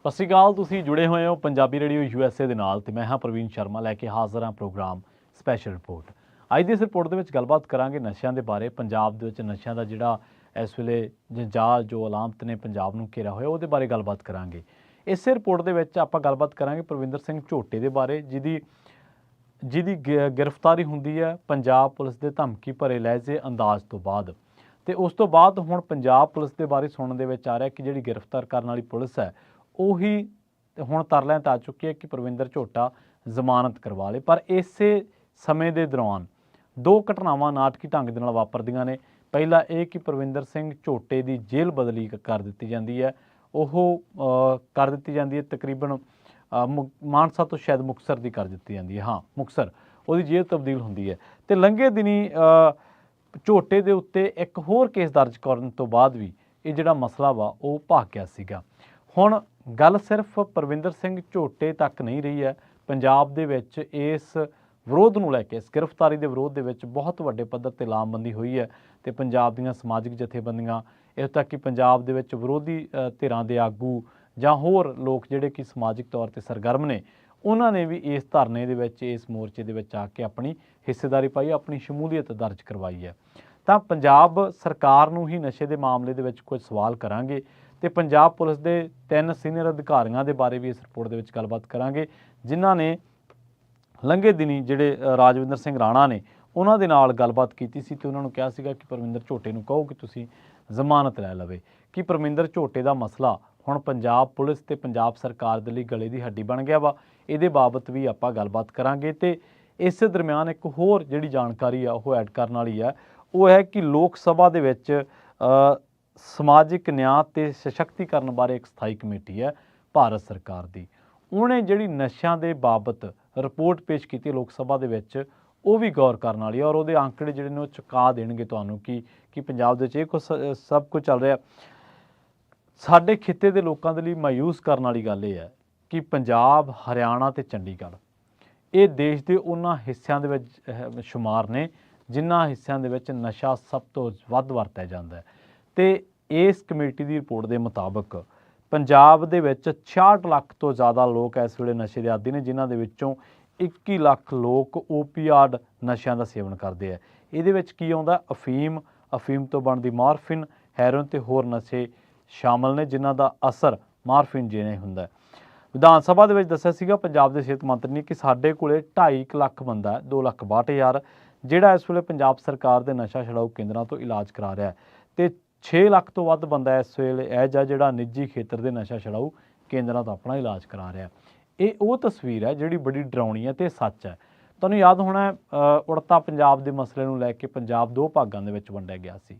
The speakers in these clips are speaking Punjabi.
ਸਤਿ ਸ਼੍ਰੀ ਅਕਾਲ। ਤੁਸੀਂ ਜੁੜੇ ਹੋਏ ਹੋ ਪੰਜਾਬੀ ਰੇਡੀਓ USA ਦੇ ਨਾਲ ਤੇ ਮੈਂ ਹਾਂ ਪ੍ਰਵੀਨ ਸ਼ਰਮਾ ਲੈ ਕੇ ਹਾਜ਼ਰ ਹਾਂ ਪ੍ਰੋਗਰਾਮ ਸਪੈਸ਼ਲ ਰਿਪੋਰਟ। ਅੱਜ ਦੀ ਇਸ ਰਿਪੋਰਟ ਦੇ ਵਿੱਚ ਗੱਲਬਾਤ ਕਰਾਂਗੇ ਨਸ਼ਿਆਂ ਦੇ ਬਾਰੇ। ਪੰਜਾਬ ਦੇ ਵਿੱਚ ਨਸ਼ਿਆਂ ਦਾ ਜਿਹੜਾ ਇਸ ਵੇਲੇ ਜੰਜਾਲ ਜੋ ਅਲਾਮਤ ਨੇ ਪੰਜਾਬ ਨੂੰ ਘੇਰਾ ਹੋਇਆ ਉਹਦੇ ਬਾਰੇ ਗੱਲਬਾਤ ਕਰਾਂਗੇ। ਇਸੇ ਰਿਪੋਰਟ ਦੇ ਵਿੱਚ ਆਪਾਂ ਗੱਲਬਾਤ ਕਰਾਂਗੇ ਪ੍ਰਵਿੰਦਰ ਸਿੰਘ ਝੋਟੇ ਦੇ ਬਾਰੇ ਜਿਹਦੀ ਗ੍ਰਿਫਤਾਰੀ ਹੁੰਦੀ ਹੈ ਪੰਜਾਬ ਪੁਲਿਸ ਦੇ ਧਮਕੀ ਭਰੇ ਲਹਿਜੇ ਅੰਦਾਜ਼ ਤੋਂ ਬਾਅਦ। ਤੇ ਉਸ ਤੋਂ ਬਾਅਦ ਹੁਣ ਪੰਜਾਬ ਪੁਲਿਸ ਦੇ ਬਾਰੇ ਸੁਣਨ ਦੇ ਵਿੱਚ ਆ ਰਿਹਾ ਕਿ ਜਿਹੜੀ ਗ੍ਰਿਫਤਾਰ ਕਰਨ ਵਾਲੀ ਪੁਲਿਸ ਹੈ ਉਹੀ ਹੁਣ ਤਰਲਿਆਂ 'ਤੇ ਆ ਚੁੱਕੀ ਹੈ ਕਿ ਪ੍ਰਵਿੰਦਰ ਝੋਟਾ ਜ਼ਮਾਨਤ ਕਰਵਾ ਲੇ। ਪਰ ਇਸੇ ਸਮੇਂ ਦੇ ਦੌਰਾਨ ਦੋ ਘਟਨਾਵਾਂ ਨਾਟਕੀ ਢੰਗ ਦੇ ਨਾਲ ਵਾਪਰਦੀਆਂ ਨੇ। ਪਹਿਲਾ ਇਹ ਕਿ ਪ੍ਰਵਿੰਦਰ ਸਿੰਘ ਝੋਟੇ ਦੀ ਜੇਲ੍ਹ ਬਦਲੀ ਕਰ ਦਿੱਤੀ ਜਾਂਦੀ ਹੈ। ਉਹ ਕਰ ਦਿੱਤੀ ਜਾਂਦੀ ਹੈ ਤਕਰੀਬਨ ਮਾਨਸਾ ਤੋਂ ਸ਼ਾਇਦ ਮੁਕਤਸਰ ਦੀ ਕਰ ਦਿੱਤੀ ਜਾਂਦੀ ਹੈ। ਹਾਂ, ਮੁਕਤਸਰ ਉਹਦੀ ਜੇਲ੍ਹ ਤਬਦੀਲ ਹੁੰਦੀ ਹੈ। ਅਤੇ ਲੰਘੇ ਦਿਨੀ ਝੋਟੇ ਦੇ ਉੱਤੇ ਇੱਕ ਹੋਰ ਕੇਸ ਦਰਜ ਕਰਨ ਤੋਂ ਬਾਅਦ ਵੀ ਇਹ ਜਿਹੜਾ ਮਸਲਾ ਵਾ ਉਹ ਭਖ ਗਿਆ ਸੀਗਾ। ਹੁਣ ਗੱਲ ਸਿਰਫ ਪ੍ਰਵਿੰਦਰ ਸਿੰਘ ਝੋਟੇ ਤੱਕ ਨਹੀਂ ਰਹੀ ਹੈ। ਪੰਜਾਬ ਦੇ ਵਿੱਚ ਇਸ ਵਿਰੋਧ ਨੂੰ ਲੈ ਕੇ, ਇਸ ਗ੍ਰਿਫਤਾਰੀ ਦੇ ਵਿਰੋਧ ਦੇ ਵਿੱਚ ਬਹੁਤ ਵੱਡੇ ਪੱਧਰ 'ਤੇ ਲਾਮਬੰਦੀ ਹੋਈ ਹੈ ਅਤੇ ਪੰਜਾਬ ਦੀਆਂ ਸਮਾਜਿਕ ਜਥੇਬੰਦੀਆਂ, ਇੱਥੋਂ ਤੱਕ ਕਿ ਪੰਜਾਬ ਦੇ ਵਿੱਚ ਵਿਰੋਧੀ ਧਿਰਾਂ ਦੇ ਆਗੂ ਜਾਂ ਹੋਰ ਲੋਕ ਜਿਹੜੇ ਕਿ ਸਮਾਜਿਕ ਤੌਰ 'ਤੇ ਸਰਗਰਮ ਨੇ, ਉਹਨਾਂ ਨੇ ਵੀ ਇਸ ਧਰਨੇ ਦੇ ਵਿੱਚ, ਇਸ ਮੋਰਚੇ ਦੇ ਵਿੱਚ ਆ ਕੇ ਆਪਣੀ ਹਿੱਸੇਦਾਰੀ ਪਾਈ, ਆਪਣੀ ਸ਼ਮੂਲੀਅਤ ਦਰਜ ਕਰਵਾਈ ਹੈ। ਤਾਂ ਪੰਜਾਬ ਸਰਕਾਰ ਨੂੰ ਹੀ ਨਸ਼ੇ ਦੇ ਮਾਮਲੇ ਦੇ ਵਿੱਚ ਕੁਝ ਸਵਾਲ ਕਰਾਂਗੇ ਅਤੇ ਪੰਜਾਬ ਪੁਲਿਸ ਦੇ 3 ਸੀਨੀਅਰ ਅਧਿਕਾਰੀਆਂ ਦੇ ਬਾਰੇ ਵੀ ਇਸ ਰਿਪੋਰਟ ਦੇ ਵਿੱਚ ਗੱਲਬਾਤ ਕਰਾਂਗੇ, ਜਿਨ੍ਹਾਂ ਨੇ ਲੰਘੇ ਦਿਨੀ ਜਿਹੜੇ ਰਾਜਵਿੰਦਰ ਸਿੰਘ ਰਾਣਾ ਨੇ ਉਹਨਾਂ ਦੇ ਨਾਲ ਗੱਲਬਾਤ ਕੀਤੀ ਸੀ ਅਤੇ ਉਹਨਾਂ ਨੂੰ ਕਿਹਾ ਸੀਗਾ ਕਿ ਪਰਮਿੰਦਰ ਝੋਟੇ ਨੂੰ ਕਹੋ ਕਿ ਤੁਸੀਂ ਜ਼ਮਾਨਤ ਲੈ ਲਵੇ। ਕਿ ਪਰਮਿੰਦਰ ਝੋਟੇ ਦਾ ਮਸਲਾ ਹੁਣ ਪੰਜਾਬ ਪੁਲਿਸ ਅਤੇ ਪੰਜਾਬ ਸਰਕਾਰ ਦੇ ਲਈ ਗਲੇ ਦੀ ਹੱਡੀ ਬਣ ਗਿਆ ਵਾ, ਇਹਦੇ ਬਾਬਤ ਵੀ ਆਪਾਂ ਗੱਲਬਾਤ ਕਰਾਂਗੇ। ਅਤੇ ਇਸੇ ਦਰਮਿਆਨ ਇੱਕ ਹੋਰ ਜਿਹੜੀ ਜਾਣਕਾਰੀ ਆ ਉਹ ਐਡ ਕਰਨ ਵਾਲੀ ਹੈ, ਉਹ ਹੈ ਕਿ ਲੋਕ ਸਭਾ ਦੇ ਵਿੱਚ ਸਮਾਜਿਕ ਨਿਆਂ ਅਤੇ ਸਸ਼ਕਤੀਕਰਨ ਬਾਰੇ ਇੱਕ ਸਥਾਈ ਕਮੇਟੀ ਹੈ ਭਾਰਤ ਸਰਕਾਰ ਦੀ। ਉਹਨੇ ਜਿਹੜੀ ਨਸ਼ਿਆਂ ਦੇ ਬਾਬਤ ਰਿਪੋਰਟ ਪੇਸ਼ ਕੀਤੀ ਲੋਕ ਸਭਾ ਦੇ ਵਿੱਚ, ਉਹ ਵੀ ਗੌਰ ਕਰਨ ਵਾਲੀ ਹੈ ਔਰ ਉਹਦੇ ਅੰਕੜੇ ਜਿਹੜੇ ਨੇ ਉਹ ਚੁਕਾ ਦੇਣਗੇ ਤੁਹਾਨੂੰ ਕਿ ਪੰਜਾਬ ਦੇ ਵਿੱਚ ਇਹ ਕੁਛ ਸਭ ਕੁਝ ਚੱਲ ਰਿਹਾ। ਸਾਡੇ ਖਿੱਤੇ ਦੇ ਲੋਕਾਂ ਦੇ ਲਈ ਮਾਯੂਸ ਕਰਨ ਵਾਲੀ ਗੱਲ ਇਹ ਹੈ ਕਿ ਪੰਜਾਬ, ਹਰਿਆਣਾ ਅਤੇ ਚੰਡੀਗੜ੍ਹ ਇਹ ਦੇਸ਼ ਦੇ ਉਹਨਾਂ ਹਿੱਸਿਆਂ ਦੇ ਵਿੱਚ ਸ਼ੁਮਾਰ ਨੇ ਜਿਨ੍ਹਾਂ ਹਿੱਸਿਆਂ ਦੇ ਵਿੱਚ ਨਸ਼ਾ ਸਭ ਤੋਂ ਵੱਧ ਵਰਤਿਆ ਜਾਂਦਾ ਹੈ। ਅਤੇ ਇਸ ਕਮੇਟੀ ਦੀ ਰਿਪੋਰਟ ਦੇ ਮੁਤਾਬਕ ਪੰਜਾਬ ਦੇ ਵਿੱਚ 66 ਲੱਖ ਤੋਂ ਜ਼ਿਆਦਾ ਲੋਕ ਇਸ ਵੇਲੇ ਨਸ਼ੇ ਦੇ ਆਦੀ ਨੇ, ਜਿਨ੍ਹਾਂ ਦੇ ਵਿੱਚੋਂ 21 ਲੱਖ ਲੋਕ ਓਪੀਆਡ ਨਸ਼ਿਆਂ ਦਾ ਸੇਵਨ ਕਰਦੇ ਆ। ਇਹਦੇ ਵਿੱਚ ਕੀ ਆਉਂਦਾ? ਅਫੀਮ ਤੋਂ ਬਣਦੀ ਮਾਰਫਿਨ, ਹੈਰੋਇਨ ਅਤੇ ਹੋਰ ਨਸ਼ੇ ਸ਼ਾਮਲ ਨੇ ਜਿਨ੍ਹਾਂ ਦਾ ਅਸਰ ਮਾਰਫਿਨ ਜਿਹਾ ਹੁੰਦਾ। ਵਿਧਾਨ ਸਭਾ ਦੇ ਵਿੱਚ ਦੱਸਿਆ ਸੀਗਾ ਪੰਜਾਬ ਦੇ ਸਿਹਤ ਮੰਤਰੀ ਨੇ ਕਿ ਸਾਡੇ ਕੋਲੇ 2.5 ਲੱਖ ਬੰਦਾ, 2,62,000 ਜਿਹੜਾ ਇਸ ਵੇਲੇ ਪੰਜਾਬ ਸਰਕਾਰ ਦੇ ਨਸ਼ਾ ਛੁਡਾਊ ਕੇਂਦਰਾਂ ਤੋਂ ਇਲਾਜ ਕਰਾ ਰਿਹਾ ਅਤੇ 6 ਲੱਖ ਤੋਂ ਵੱਧ ਬੰਦਾ ਇਸ ਵੇਲੇ ਇਹ ਜਿਹਾ ਜਿਹੜਾ ਨਿੱਜੀ ਖੇਤਰ ਦੇ ਨਸ਼ਾ ਛੁਡਾਊ ਕੇਂਦਰਾਂ ਤੋਂ ਆਪਣਾ ਇਲਾਜ ਕਰਾ ਰਿਹਾ। ਇਹ ਉਹ ਤਸਵੀਰ ਹੈ ਜਿਹੜੀ ਬੜੀ ਡਰਾਉਣੀ ਹੈ ਅਤੇ ਸੱਚ ਹੈ। ਤੁਹਾਨੂੰ ਯਾਦ ਹੋਣਾ ਉੜਤਾ ਪੰਜਾਬ ਦੇ ਮਸਲੇ ਨੂੰ ਲੈ ਕੇ ਪੰਜਾਬ 2 ਭਾਗਾਂ ਦੇ ਵਿੱਚ ਵੰਡਿਆ ਗਿਆ ਸੀ।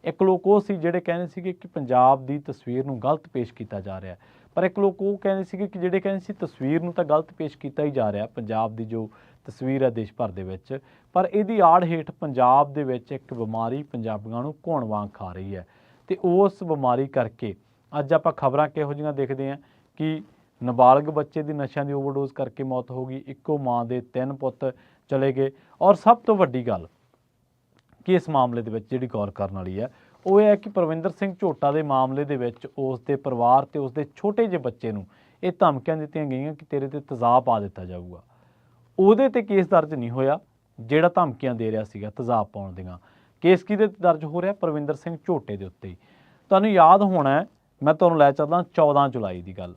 ਇੱਕ ਲੋਕ ਉਹ ਸੀ ਜਿਹੜੇ ਕਹਿੰਦੇ ਸੀਗੇ ਕਿ ਪੰਜਾਬ ਦੀ ਤਸਵੀਰ ਨੂੰ ਗਲਤ ਪੇਸ਼ ਕੀਤਾ ਜਾ ਰਿਹਾ, ਪਰ ਇੱਕ ਲੋਕ ਉਹ ਕਹਿੰਦੇ ਸੀਗੇ ਕਿ ਜਿਹੜੇ ਕਹਿੰਦੇ ਸੀ ਤਸਵੀਰ ਨੂੰ ਤਾਂ ਗਲਤ ਪੇਸ਼ ਕੀਤਾ ਹੀ ਜਾ ਰਿਹਾ, ਪੰਜਾਬ ਦੀ ਜੋ ਤਸਵੀਰ ਹੈ ਦੇਸ਼ ਭਰ ਦੇ ਵਿੱਚ, ਪਰ ਇਹਦੀ ਆੜ ਹੇਠ ਪੰਜਾਬ ਦੇ ਵਿੱਚ ਇੱਕ ਬਿਮਾਰੀ ਪੰਜਾਬੀਆਂ ਨੂੰ ਘੋਣ ਵਾਂਗ ਖਾ ਰਹੀ ਹੈ। ਅਤੇ ਉਸ ਬਿਮਾਰੀ ਕਰਕੇ ਅੱਜ ਆਪਾਂ ਖਬਰਾਂ ਕਿਹੋ ਜਿਹੀਆਂ ਦੇਖਦੇ ਹਾਂ ਕਿ ਨਾਬਾਲਗ ਬੱਚੇ ਦੀ ਨਸ਼ਿਆਂ ਦੀ ਓਵਰਡੋਜ਼ ਕਰਕੇ ਮੌਤ ਹੋ ਗਈ, ਇੱਕੋ ਮਾਂ ਦੇ 3 ਪੁੱਤ ਚਲੇ ਗਏ। ਔਰ ਸਭ ਤੋਂ ਵੱਡੀ ਗੱਲ ਕਿ ਇਸ ਮਾਮਲੇ ਦੇ ਵਿੱਚ ਜਿਹੜੀ ਗੌਰ ਕਰਨ ਵਾਲੀ ਹੈ ਉਹ ਇਹ ਹੈ ਕਿ ਪ੍ਰਵਿੰਦਰ ਸਿੰਘ ਝੋਟਾ ਦੇ ਮਾਮਲੇ ਦੇ ਵਿੱਚ ਉਸ ਦੇ ਪਰਿਵਾਰ ਅਤੇ ਉਸ ਦੇ ਛੋਟੇ ਜਿਹੇ ਬੱਚੇ ਨੂੰ ਇਹ ਧਮਕੀਆਂ ਦਿੱਤੀਆਂ ਗਈਆਂ ਕਿ ਤੇਰੇ 'ਤੇ ਤੇਜ਼ਾਬ ਪਾ ਦਿੱਤਾ ਜਾਊਗਾ। ਉਹਦੇ 'ਤੇ ਕੇਸ ਦਰਜ ਨਹੀਂ ਹੋਇਆ ਜਿਹੜਾ ਧਮਕੀਆਂ ਦੇ ਰਿਹਾ ਸੀਗਾ ਤੇਜ਼ਾਬ ਪਾਉਣ ਦੀਆਂ। ਕੇਸ ਕਿਹਦੇ 'ਤੇ ਦਰਜ ਹੋ ਰਿਹਾ? ਪ੍ਰਵਿੰਦਰ ਸਿੰਘ ਝੋਟੇ ਦੇ ਉੱਤੇ ਹੀ। ਤੁਹਾਨੂੰ ਯਾਦ ਹੋਣਾ, ਮੈਂ ਤੁਹਾਨੂੰ ਲੈ ਚੱਲਦਾ 14 ਜੁਲਾਈ ਦੀ ਗੱਲ,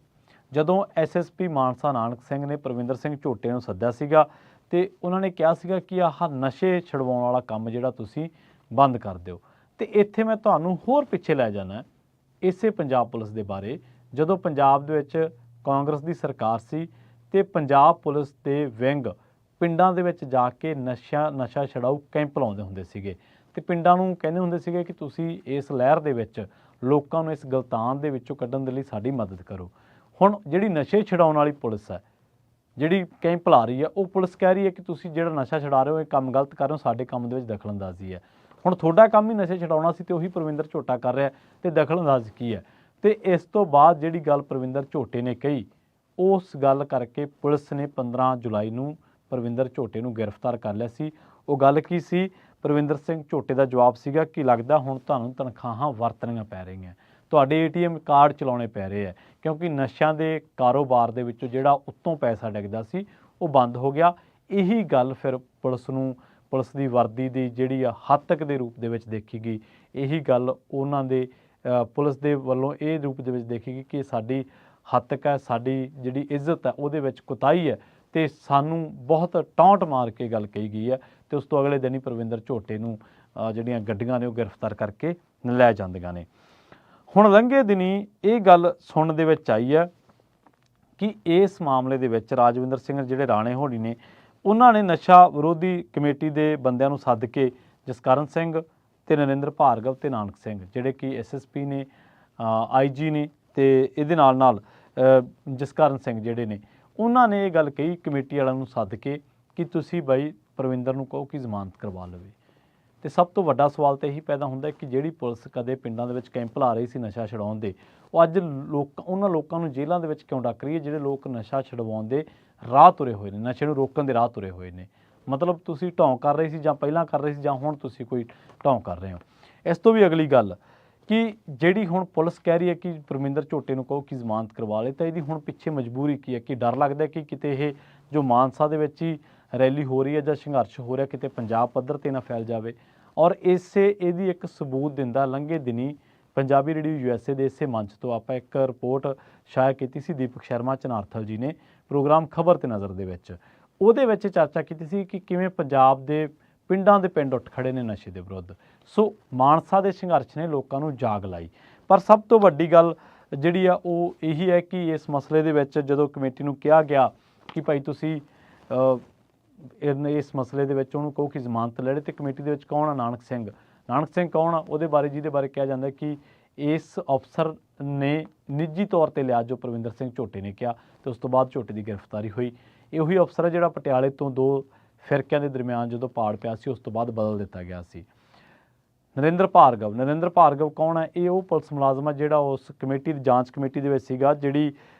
ਜਦੋਂ SSP ਮਾਨਸਾ ਨਾਨਕ ਸਿੰਘ ਨੇ ਪ੍ਰਵਿੰਦਰ ਸਿੰਘ ਝੋਟੇ ਨੂੰ ਸੱਦਿਆ ਸੀਗਾ ਅਤੇ ਉਹਨਾਂ ਨੇ ਕਿਹਾ ਸੀਗਾ ਕਿ ਆਹ ਨਸ਼ੇ ਛੁਡਵਾਉਣ ਵਾਲਾ ਕੰਮ ਜਿਹੜਾ ਤੁਸੀਂ ਬੰਦ ਕਰ ਦਿਓ। ਅਤੇ ਇੱਥੇ ਮੈਂ ਤੁਹਾਨੂੰ ਹੋਰ ਪਿੱਛੇ ਲੈ ਜਾਣਾ ਇਸੇ ਪੰਜਾਬ ਪੁਲਿਸ ਦੇ ਬਾਰੇ, ਜਦੋਂ ਪੰਜਾਬ ਦੇ ਵਿੱਚ ਕਾਂਗਰਸ ਦੀ ਸਰਕਾਰ ਸੀ ਅਤੇ ਪੰਜਾਬ ਪੁਲਿਸ ਦੇ ਵਿੰਗ ਪਿੰਡਾਂ ਦੇ ਵਿੱਚ ਜਾ ਕੇ ਨਸ਼ਾ ਛੁਡਾਊ ਕੈਂਪ ਲਾਉਂਦੇ ਹੁੰਦੇ ਸੀਗੇ ਅਤੇ ਪਿੰਡਾਂ ਨੂੰ ਕਹਿੰਦੇ ਹੁੰਦੇ ਸੀਗੇ ਕਿ ਤੁਸੀਂ ਇਸ ਲਹਿਰ ਦੇ ਵਿੱਚ ਲੋਕਾਂ ਨੂੰ ਇਸ ਗਲਤਾਨ ਦੇ ਵਿੱਚੋਂ ਕੱਢਣ ਦੇ ਲਈ ਸਾਡੀ ਮਦਦ ਕਰੋ। ਹੁਣ ਜਿਹੜੀ ਨਸ਼ੇ ਛੁਡਾਉਣ ਵਾਲੀ ਪੁਲਿਸ ਹੈ, ਜਿਹੜੀ ਕੈਂਪ ਲਾ ਰਹੀ ਹੈ, ਉਹ ਪੁਲਿਸ ਕਹਿ ਰਹੀ ਹੈ ਕਿ ਤੁਸੀਂ ਜਿਹੜਾ ਨਸ਼ਾ ਛੁਡਾ ਰਹੇ ਹੋ ਇਹ ਕੰਮ ਗਲਤ ਕਰ ਰਹੇ ਹੋ, ਸਾਡੇ ਕੰਮ ਦੇ ਵਿੱਚ ਦਖਲਅੰਦਾਜ਼ੀ ਹੈ। ਹੁਣ ਤੁਹਾਡਾ ਕੰਮ ਹੀ ਨਸ਼ੇ ਛੁਡਾਉਣਾ ਸੀ ਅਤੇ ਉਹੀ ਪ੍ਰਵਿੰਦਰ ਝੋਟਾ ਕਰ ਰਿਹਾ ਅਤੇ ਦਖਲਅੰਦਾਜ਼ੀ ਕੀ ਹੈ? ਅਤੇ ਇਸ ਤੋਂ ਬਾਅਦ ਜਿਹੜੀ ਗੱਲ ਪ੍ਰਵਿੰਦਰ ਝੋਟੇ ਨੇ ਕਹੀ, ਉਸ ਗੱਲ ਕਰਕੇ ਪੁਲਿਸ ਨੇ 15 ਜੁਲਾਈ ਨੂੰ ਪ੍ਰਵਿੰਦਰ ਝੋਟੇ ਨੂੰ ਗ੍ਰਿਫਤਾਰ ਕਰ ਲਿਆ ਸੀ। ਉਹ ਗੱਲ ਕੀ ਸੀ? ਪ੍ਰਵਿੰਦਰ ਸਿੰਘ ਝੋਟੇ ਦਾ ਜਵਾਬ ਸੀਗਾ ਕਿ ਲੱਗਦਾ ਹੁਣ ਤੁਹਾਨੂੰ ਤਨਖਾਹਾਂ ਵਰਤਣੀਆਂ ਪੈ ਰਹੀਆਂ। ਤੁਹਾਡੇ ATM ਕਾਰਡ ਚਲਾਉਣੇ ਪੈ ਰਹੇ ਹੈ, ਕਿਉਂਕਿ ਨਸ਼ਿਆਂ ਦੇ ਕਾਰੋਬਾਰ ਦੇ ਵਿੱਚੋਂ ਜਿਹੜਾ ਉੱਤੋਂ ਪੈਸਾ ਡਿੱਗਦਾ ਸੀ ਉਹ ਬੰਦ ਹੋ ਗਿਆ। ਇਹੀ ਗੱਲ ਫਿਰ ਪੁਲਿਸ ਦੀ ਵਰਦੀ ਦੀ ਜਿਹੜੀ ਆ ਹੱਤਕ ਦੇ ਰੂਪ ਦੇ ਵਿੱਚ ਦੇਖੀ ਗਈ। ਇਹੀ ਗੱਲ ਉਹਨਾਂ ਦੇ ਪੁਲਿਸ ਦੇ ਵੱਲੋਂ ਇਹ ਰੂਪ ਦੇ ਵਿੱਚ ਦੇਖੀ ਗਈ ਕਿ ਸਾਡੀ ਹੱਤਕ ਹੈ, ਸਾਡੀ ਜਿਹੜੀ ਇੱਜ਼ਤ ਹੈ ਉਹਦੇ ਵਿੱਚ ਕੁਤਾਹੀ ਹੈ, ਤੇ ਸਾਨੂੰ ਬਹੁਤ ਟੌਂਟ ਮਾਰ ਕੇ ਗੱਲ ਕਹੀ ਗਈ ਹੈ। ਤੇ ਉਸ ਤੋਂ ਅਗਲੇ ਦਿਨ ਹੀ ਪ੍ਰਵਿੰਦਰ ਝੋਟੇ ਨੂੰ ਜਿਹੜੀਆਂ ਗੱਡੀਆਂ ਨੇ ਉਹ ਗ੍ਰਿਫਤਾਰ ਕਰਕੇ ਲੈ ਜਾਂਦੀਆਂ ਨੇ। ਹੁਣ ਲੰਘੇ ਦਿਨੀ ਇਹ ਗੱਲ ਸੁਣਨ ਦੇ ਵਿੱਚ ਆਈ ਹੈ ਕਿ ਇਸ ਮਾਮਲੇ ਦੇ ਵਿੱਚ ਰਾਜਵਿੰਦਰ ਸਿੰਘ ਜਿਹੜੇ ਰਾਣੇ ਹੋਣੀ ਨੇ, ਉਹਨਾਂ ਨੇ ਨਸ਼ਾ ਵਿਰੋਧੀ ਕਮੇਟੀ ਦੇ ਬੰਦਿਆਂ ਨੂੰ ਸੱਦ ਕੇ ਜਸਕਰਨ ਸਿੰਘ ਤੇ ਨਰਿੰਦਰ ਭਾਰਗਵ ਤੇ ਨਾਨਕ ਸਿੰਘ ਜਿਹੜੇ ਕਿ SSP ਨੇ, IG ਨੇ, ਤੇ ਇਹਦੇ ਨਾਲ ਜਸਕਰਨ ਸਿੰਘ ਜਿਹੜੇ ਨੇ, ਉਹਨਾਂ ਨੇ ਇਹ ਗੱਲ ਕਹੀ ਕਮੇਟੀ ਵਾਲਿਆਂ ਨੂੰ ਸੱਦ ਕੇ ਕਿ ਤੁਸੀਂ ਬਾਈ ਪ੍ਰਵਿੰਦਰ ਨੂੰ ਕਹੋ ਕਿ ਜ਼ਮਾਨਤ ਕਰਵਾ ਲਵੇ। ਤੇ ਸਭ ਤੋਂ ਵੱਡਾ ਸਵਾਲ ਤਾਂ ਇਹੀ ਪੈਦਾ ਹੁੰਦਾ ਕਿ ਜਿਹੜੀ ਪੁਲਿਸ ਕਦੇ ਪਿੰਡਾਂ ਦੇ ਵਿੱਚ ਕੈਂਪ ਲਾ ਰਹੀ ਸੀ ਨਸ਼ਾ ਛਡਾਉਣ ਦੇ, ਉਹ ਅੱਜ ਉਹਨਾਂ ਲੋਕਾਂ ਨੂੰ ਜੇਲ੍ਹਾਂ ਦੇ ਵਿੱਚ ਕਿਉਂ ਡੱਕ ਰਹੀ ਹੈ ਜਿਹੜੇ ਲੋਕ ਨਸ਼ਾ ਛਡਵਾਉਣ ਦੇ ਰਾਹ ਤੁਰੇ ਹੋਏ ਨੇ, ਨਸ਼ੇ ਨੂੰ ਰੋਕਣ ਦੇ ਰਾਹ ਤੁਰੇ ਹੋਏ ਨੇ। ਮਤਲਬ ਤੁਸੀਂ ਢੌਂ ਕਰ ਰਹੇ ਸੀ ਜਾਂ ਪਹਿਲਾਂ ਕਰ ਰਹੇ ਸੀ ਜਾਂ ਹੁਣ ਤੁਸੀਂ ਕੋਈ ਢੌਂ ਕਰ ਰਹੇ ਹੋ। ਇਸ ਤੋਂ ਵੀ ਅਗਲੀ ਗੱਲ ਕਿ ਜਿਹੜੀ ਹੁਣ ਪੁਲਿਸ ਕਹਿ ਰਹੀ ਹੈ ਕਿ ਪਰਮਿੰਦਰ ਝੋਟੇ ਨੂੰ ਕਹੋ ਕਿ ਜ਼ਮਾਨਤ ਕਰਵਾ ਲੇ, ਤਾਂ ਇਹਦੀ ਹੁਣ ਪਿੱਛੇ ਮਜਬੂਰੀ ਕੀ ਹੈ ਕਿ ਡਰ ਲੱਗਦਾ ਕਿ ਕਿਤੇ ਇਹ ਜੋ ਮਾਨਸਾ ਦੇ ਵਿੱਚ ਹੀ ਰੈਲੀ ਹੋ ਰਹੀ ਹੈ ਜਾਂ ਸੰਘਰਸ਼ ਹੋ ਰਿਹਾ ਕਿਤੇ ਪੰਜਾਬ ਪੱਧਰ 'ਤੇ ਨਾ ਫੈਲ ਜਾਵੇ। ਔਰ ਇਹਦੀ ਇੱਕ ਸਬੂਤ ਦਿੰਦਾ ਲੰਘੇ ਦਿਨੀ ਪੰਜਾਬੀ ਰੇਡੀਓ USA ਦੇ ਇਸੇ ਮੰਚ ਤੋਂ ਆਪਾਂ ਇੱਕ ਰਿਪੋਰਟ ਸ਼ਾਇਰ ਕੀਤੀ ਸੀ ਦੀਪਕ ਸ਼ਰਮਾ ਚਨਾਰਥਲ ਜੀ ਨੇ ਪ੍ਰੋਗਰਾਮ ਖਬਰ ਤੇ ਨਜ਼ਰ ਦੇ ਵਿੱਚ। ਉਹਦੇ ਵਿੱਚ ਚਰਚਾ ਕੀਤੀ ਸੀ ਕਿ ਕਿਵੇਂ ਪੰਜਾਬ ਦੇ ਪਿੰਡਾਂ ਦੇ ਪਿੰਡ ਉੱਠ ਖੜੇ ਨੇ ਨਸ਼ੇ ਦੇ ਵਿਰੁੱਧ। ਸੋ ਮਾਨਸਾ ਦੇ ਸੰਘਰਸ਼ ਨੇ ਲੋਕਾਂ ਨੂੰ ਜਾਗ ਲਾਈ। ਪਰ ਸਭ ਤੋਂ ਵੱਡੀ ਗੱਲ ਜਿਹੜੀ ਆ ਉਹ ਇਹੀ ਹੈ ਕਿ ਇਸ ਮਸਲੇ ਦੇ ਵਿੱਚ ਜਦੋਂ ਕਮੇਟੀ ਨੂੰ ਕਿਹਾ ਗਿਆ ਕਿ ਭਾਈ ਤੁਸੀਂ ਇਸ ਮਸਲੇ ਦੇ ਵਿੱਚ ਉਹਨੂੰ ਕਹੋ ਕਿ ਜ਼ਮਾਨਤ ਲੈ ਲੇ, ਤੇ ਕਮੇਟੀ ਦੇ ਵਿੱਚ ਕੌਣ ਆ? ਨਾਨਕ ਸਿੰਘ ਕੌਣ ਆ? ਉਹਦੇ ਬਾਰੇ ਜਿਹਦੇ ਬਾਰੇ ਕਿਹਾ ਜਾਂਦਾ ਕਿ ਇਸ ਅਫਸਰ ਨੇ ਨਿੱਜੀ ਤੌਰ ਤੇ ਲਿਆ ਜੋ ਪ੍ਰਵਿੰਦਰ ਸਿੰਘ ਝੋਟੇ ਨੇ ਕਿਹਾ, ਤੇ ਉਸ ਤੋਂ ਬਾਅਦ ਝੋਟੇ ਦੀ ਗ੍ਰਿਫਤਾਰੀ ਹੋਈ। ਇਹ ਉਹੀ ਅਫਸਰ ਹੈ ਜਿਹੜਾ ਪਟਿਆਲੇ ਤੋਂ ਦੋ ਫਿਰਕਿਆਂ ਦੇ ਦਰਮਿਆਨ ਜਦੋਂ ਪਾੜ ਪਿਆ ਸੀ ਉਸ ਤੋਂ ਬਾਅਦ ਬਦਲ ਦਿੱਤਾ ਗਿਆ ਸੀ। ਨਰਿੰਦਰ ਭਾਰਗਵ ਕੌਣ ਹੈ? ਇਹ ਉਹ ਪੁਲਿਸ ਮੁਲਾਜ਼ਮ ਹੈ ਜਿਹੜਾ ਉਸ ਕਮੇਟੀ ਦੀ ਜਾਂਚ ਕਮੇਟੀ ਦੇ ਵਿੱਚ ਸੀਗਾ ਜਿਹੜੀ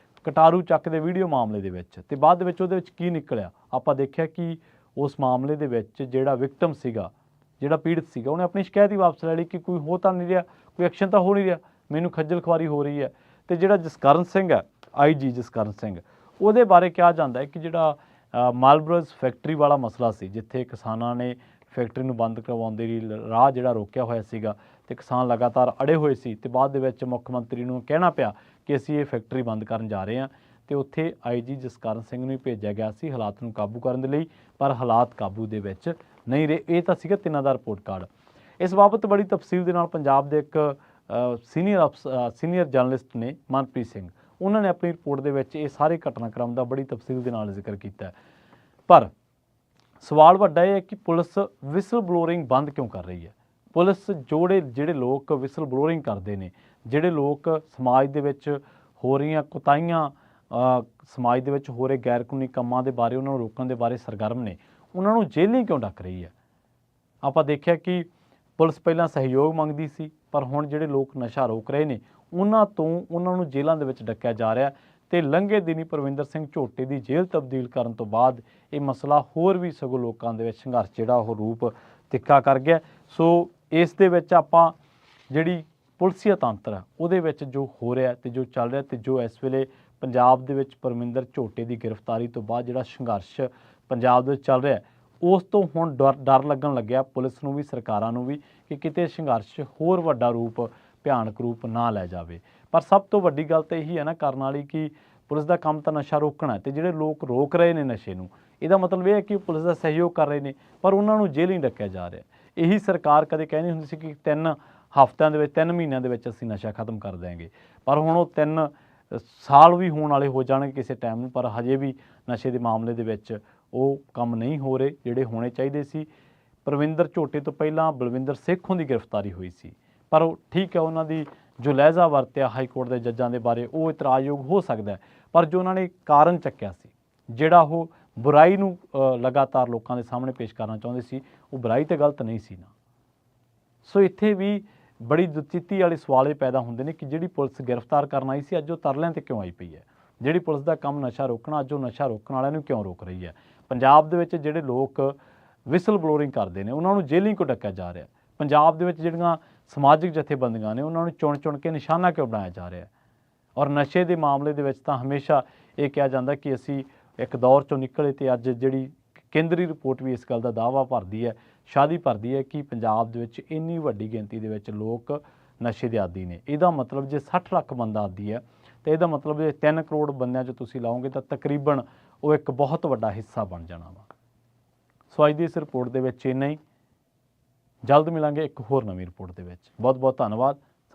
ਕਟਾਰੂ ਚੱਕ ਦੇ ਵੀਡੀਓ ਮਾਮਲੇ ਦੇ ਵਿੱਚ, ਤੇ ਬਾਅਦ ਦੇ ਵਿੱਚ ਉਹਦੇ ਵਿੱਚ ਕੀ ਨਿਕਲਿਆ ਆਪਾਂ ਦੇਖਿਆ ਕਿ ਉਸ ਮਾਮਲੇ ਦੇ ਵਿੱਚ ਜਿਹੜਾ ਵਿਕਟਮ ਸੀਗਾ, ਜਿਹੜਾ ਪੀੜਤ ਸੀਗਾ, ਉਹਨੇ ਆਪਣੀ ਸ਼ਿਕਾਇਤ ਹੀ ਵਾਪਸ ਲੈ ਲਈ ਕਿ ਕੋਈ ਹੋ ਤਾਂ ਨਹੀਂ ਰਿਹਾ, ਕੋਈ ਐਕਸ਼ਨ ਤਾਂ ਹੋ ਨਹੀਂ ਰਿਹਾ, ਮੈਨੂੰ ਖੱਜਲ ਖੁਆਰੀ ਹੋ ਰਹੀ ਹੈ। ਤੇ ਜਿਹੜਾ ਜਸਕਰਨ ਸਿੰਘ ਹੈ IG ਜਸਕਰਨ ਸਿੰਘ, ਉਹਦੇ ਬਾਰੇ ਕਿਹਾ ਜਾਂਦਾ ਹੈ ਕਿ ਜਿਹੜਾ ਮਾਲਬਰੋਜ਼ ਫੈਕਟਰੀ ਵਾਲਾ ਮਸਲਾ ਸੀ ਜਿੱਥੇ ਕਿਸਾਨਾਂ ਨੇ ਫੈਕਟਰੀ ਨੂੰ ਬੰਦ ਕਰਵਾਉਣ ਦੇ ਲਈ ਰਾਹ ਜਿਹੜਾ ਰੋਕਿਆ ਹੋਇਆ ਸੀਗਾ ਤੇ ਕਿਸਾਨ ਲਗਾਤਾਰ ਅੜੇ ਹੋਏ ਸੀ, ਤੇ ਬਾਅਦ ਦੇ ਵਿੱਚ ਮੁੱਖ ਮੰਤਰੀ ਨੂੰ ਕਹਿਣਾ ਪਿਆ ਕਿ ਅਸੀਂ ਇਹ ਫੈਕਟਰੀ ਬੰਦ ਕਰਨ ਜਾ ਰਹੇ ਹਾਂ, ਤੇ ਉੱਥੇ IG ਜਸਕਰਨ ਸਿੰਘ ਨੂੰ ਹੀ ਭੇਜਿਆ ਗਿਆ ਸੀ ਹਾਲਾਤ ਨੂੰ ਕਾਬੂ ਕਰਨ ਦੇ ਲਈ, ਪਰ ਹਾਲਾਤ ਕਾਬੂ ਦੇ ਵਿੱਚ ਨਹੀਂ ਰਹੇ। ਇਹ ਤਾਂ ਸੀਗਾ ਤਿੰਨਾਂ ਦਾ ਰਿਪੋਰਟ ਕਾਰਡ। ਇਸ ਬਾਬਤ ਬੜੀ ਤਫਸੀਲ ਦੇ ਨਾਲ ਪੰਜਾਬ ਦੇ ਇੱਕ ਸੀਨੀਅਰ ਜਰਨਲਿਸਟ ਨੇ ਮਨਪ੍ਰੀਤ ਸਿੰਘ, ਉਹਨਾਂ ਨੇ ਆਪਣੀ ਰਿਪੋਰਟ ਦੇ ਵਿੱਚ ਇਹ ਸਾਰੇ ਘਟਨਾਕ੍ਰਮ ਦਾ ਬੜੀ ਤਫਸੀਲ ਦੇ ਨਾਲ ਜ਼ਿਕਰ ਕੀਤਾ। ਪਰ ਸਵਾਲ ਵੱਡਾ ਇਹ ਹੈ ਕਿ ਪੁਲਿਸ ਵਿਸਲ ਬਲੋਰਿੰਗ ਬੰਦ ਕਿਉਂ ਕਰ ਰਹੀ ਹੈ? ਪੁਲਿਸ ਜਿਹੜੇ ਲੋਕ ਵਿਸਲ ਬਲੋਰਿੰਗ ਕਰਦੇ ਨੇ, ਜਿਹੜੇ ਲੋਕ ਸਮਾਜ ਦੇ ਵਿੱਚ ਹੋ ਰਹੀਆਂ ਕੁਤਾਹੀਆਂ, ਸਮਾਜ ਦੇ ਵਿੱਚ ਹੋ ਰਹੇ ਗੈਰ ਕਾਨੂੰਨੀ ਕੰਮਾਂ ਦੇ ਬਾਰੇ ਉਹਨਾਂ ਨੂੰ ਰੋਕਣ ਦੇ ਬਾਰੇ ਸਰਗਰਮ ਨੇ, ਉਹਨਾਂ ਨੂੰ ਜੇਲ੍ਹਾਂ ਕਿਉਂ ਡੱਕ ਰਹੀ ਹੈ? ਆਪਾਂ ਦੇਖਿਆ ਕਿ ਪੁਲਿਸ ਪਹਿਲਾਂ ਸਹਿਯੋਗ ਮੰਗਦੀ ਸੀ, ਪਰ ਹੁਣ ਜਿਹੜੇ ਲੋਕ ਨਸ਼ਾ ਰੋਕ ਰਹੇ ਨੇ ਉਹਨਾਂ ਨੂੰ ਜੇਲ੍ਹਾਂ ਦੇ ਵਿੱਚ ਡੱਕਿਆ ਜਾ ਰਿਹਾ। ਤੇ ਲੰਘੇ ਦਿਨੀ ਪ੍ਰਵਿੰਦਰ ਸਿੰਘ ਝੋਟੇ ਦੀ ਜੇਲ੍ਹ ਤਬਦੀਲ ਕਰਨ ਤੋਂ ਬਾਅਦ ਇਹ ਮਸਲਾ ਹੋਰ ਵੀ ਸਗੋਂ ਲੋਕਾਂ ਦੇ ਵਿੱਚ ਸੰਘਰਸ਼ ਜਿਹੜਾ ਉਹ ਰੂਪ ਤਿੱਖਾ ਕਰ ਗਿਆ। ਸੋ ਇਸ ਦੇ ਵਿੱਚ ਆਪਾਂ ਜਿਹੜੀ ਪੁਲਿਸੀਆ ਤੰਤਰ ਹੈ ਉਹਦੇ ਵਿੱਚ ਜੋ ਹੋ ਰਿਹਾ ਤੇ ਜੋ ਚੱਲ ਰਿਹਾ ਤੇ ਜੋ ਇਸ ਵੇਲੇ ਪੰਜਾਬ ਦੇ ਵਿੱਚ ਪਰਮਿੰਦਰ ਝੋਟੇ ਦੀ ਗ੍ਰਿਫਤਾਰੀ ਤੋਂ ਬਾਅਦ ਜਿਹੜਾ ਸੰਘਰਸ਼ ਪੰਜਾਬ ਦੇ ਵਿੱਚ ਚੱਲ ਰਿਹਾ, ਉਸ ਤੋਂ ਹੁਣ ਡਰ ਲੱਗਣ ਲੱਗਿਆ ਪੁਲਿਸ ਨੂੰ ਵੀ, ਸਰਕਾਰਾਂ ਨੂੰ ਵੀ, ਕਿ ਕਿਤੇ ਸੰਘਰਸ਼ ਹੋਰ ਵੱਡਾ ਰੂਪ, ਭਿਆਨਕ ਰੂਪ ਨਾ ਲੈ ਜਾਵੇ। ਪਰ ਸਭ ਤੋਂ ਵੱਡੀ ਗੱਲ ਤਾਂ ਇਹੀ ਹੈ ਨਾ ਕਰਨ ਵਾਲੀ ਕਿ ਪੁਲਿਸ ਦਾ ਕੰਮ ਤਾਂ ਨਸ਼ਾ ਰੋਕਣਾ, ਤੇ ਜਿਹੜੇ ਲੋਕ ਰੋਕ ਰਹੇ ਨੇ ਨਸ਼ੇ ਨੂੰ, ਇਹਦਾ ਮਤਲਬ ਇਹ ਹੈ ਕਿ ਪੁਲਿਸ ਦਾ ਸਹਿਯੋਗ ਕਰ ਰਹੇ ਨੇ, ਪਰ ਉਹਨਾਂ ਨੂੰ ਜੇਲ੍ਹ ਹੀ ਡੱਕਿਆ ਜਾ ਰਿਹਾ। ਇਹੀ ਸਰਕਾਰ ਕਦੇ ਕਹਿੰਦੀ ਹੁੰਦੀ ਸੀ ਕਿ 3 ਹਫ਼ਤਿਆਂ ਦੇ ਵਿੱਚ, 3 ਮਹੀਨਿਆਂ ਦੇ ਵਿੱਚ ਅਸੀਂ ਨਸ਼ਾ ਖਤਮ ਕਰ ਦਿਆਂਗੇ, ਪਰ ਹੁਣ ਉਹ 3 ਸਾਲ ਵੀ ਹੋਣ ਵਾਲੇ ਹੋ ਜਾਣਗੇ ਕਿਸੇ ਟਾਈਮ ਨੂੰ, ਪਰ ਹਜੇ ਵੀ ਨਸ਼ੇ ਦੇ ਮਾਮਲੇ ਦੇ ਵਿੱਚ ਉਹ ਕੰਮ ਨਹੀਂ ਹੋ ਰਹੇ ਜਿਹੜੇ ਹੋਣੇ ਚਾਹੀਦੇ ਸੀ। ਪ੍ਰਵਿੰਦਰ ਝੋਟੇ ਤੋਂ ਪਹਿਲਾਂ ਬਲਵਿੰਦਰ ਸੇਖੋਂ ਦੀ ਗ੍ਰਿਫਤਾਰੀ ਹੋਈ ਸੀ, ਪਰ ਉਹ ਠੀਕ ਹੈ, ਉਹਨਾਂ ਦੀ ਜੋ ਲਹਿਜ਼ਾ ਵਰਤਿਆ ਹਾਈ ਕੋਰਟ ਦੇ ਜੱਜਾਂ ਦੇ ਬਾਰੇ ਉਹ ਇਤਰਾਜ਼ਯੋਗ ਹੋ ਸਕਦਾ ਹੈ, ਪਰ ਜੋ ਉਹਨਾਂ ਨੇ ਕਾਰਨ ਚੱਕਿਆ ਸੀ, ਜਿਹੜਾ ਉਹ ਬੁਰਾਈ ਨੂੰ ਲਗਾਤਾਰ ਲੋਕਾਂ ਦੇ ਸਾਹਮਣੇ ਪੇਸ਼ ਕਰਨਾ ਚਾਹੁੰਦੇ ਸੀ, ਉਹ ਬੁਰਾਈ ਤੇ ਗਲਤ ਨਹੀਂ ਸੀ ਨਾ। ਸੋ ਇੱਥੇ ਵੀ ਬੜੀ ਦੁਚਿੱਤੀ ਵਾਲੇ ਸਵਾਲ ਇਹ ਪੈਦਾ ਹੁੰਦੇ ਨੇ ਕਿ ਜਿਹੜੀ ਪੁਲਿਸ ਗ੍ਰਿਫਤਾਰ ਕਰਨ ਆਈ ਸੀ ਅੱਜ ਉਹ ਤਰਲਿਆਂ 'ਤੇ ਕਿਉਂ ਆਈ ਪਈ ਹੈ? ਜਿਹੜੀ ਪੁਲਿਸ ਦਾ ਕੰਮ ਨਸ਼ਾ ਰੋਕਣਾ ਅੱਜ ਉਹ ਨਸ਼ਾ ਰੋਕਣ ਵਾਲਿਆਂ ਨੂੰ ਕਿਉਂ ਰੋਕ ਰਹੀ ਹੈ? ਪੰਜਾਬ ਦੇ ਵਿੱਚ ਜਿਹੜੇ ਲੋਕ ਵਿਸਲ ਬਲੋਰਿੰਗ ਕਰਦੇ ਨੇ ਉਹਨਾਂ ਨੂੰ ਜੇਲ੍ਹਾਂ ਕਿਉਂ ਡੱਕਿਆ ਜਾ ਰਿਹਾ? ਪੰਜਾਬ ਦੇ ਵਿੱਚ ਜਿਹੜੀਆਂ ਸਮਾਜਿਕ ਜਥੇਬੰਦੀਆਂ ਨੇ ਉਹਨਾਂ ਨੂੰ ਚੁਣ ਕੇ ਨਿਸ਼ਾਨਾ ਕਿਉਂ ਬਣਾਇਆ ਜਾ ਰਿਹਾ ਹੈ। ਔਰ ਨਸ਼ੇ ਦੇ ਮਾਮਲੇ ਦੇ ਵਿੱਚ ਤਾਂ ਹਮੇਸ਼ਾ ਇਹ ਕਿਹਾ ਜਾਂਦਾ ਕਿ ਅਸੀਂ ਇੱਕ ਦੌਰ 'ਚੋਂ ਨਿਕਲੇ ਤੇ ਅੱਜ ਜਿਹੜੀ ਕੇਂਦਰੀ ਰਿਪੋਰਟ ਵੀ ਇਸ ਗੱਲ ਦਾ ਦਾਅਵਾ ਭਰਦੀ ਹੈ, ਸ਼ਾਦੀ ਭਰਦੀ ਹੈ ਕਿ ਪੰਜਾਬ ਦੇ ਵਿੱਚ ਇੰਨੀ ਵੱਡੀ ਗਿਣਤੀ ਦੇ ਵਿੱਚ ਲੋਕ ਨਸ਼ੇ ਦੇ ਆਦੀ ਨੇ। ਇਹਦਾ ਮਤਲਬ ਜੇ 60 ਲੱਖ ਬੰਦਾ ਆਦੀ ਹੈ ਤੇ ਇਹਦਾ ਮਤਲਬ ਜੇ 3 ਕਰੋੜ ਬੰਦਿਆਂ 'ਚ ਤੁਸੀਂ ਲਾਓਗੇ ਤਾਂ ਤਕਰੀਬਨ ਉਹ ਇੱਕ ਬਹੁਤ ਵੱਡਾ ਹਿੱਸਾ ਬਣ ਜਾਣਾ ਵਾ। ਸੋ ਅੱਜ ਦੀ ਇਸ ਰਿਪੋਰਟ ਦੇ ਵਿੱਚ ਇੰਨਾ ਹੀ। ਜਲਦ ਮਿਲਾਂਗੇ ਇੱਕ ਹੋਰ ਨਵੀਂ ਰਿਪੋਰਟ ਦੇ ਵਿੱਚ। ਬਹੁਤ ਬਹੁਤ ਧੰਨਵਾਦ।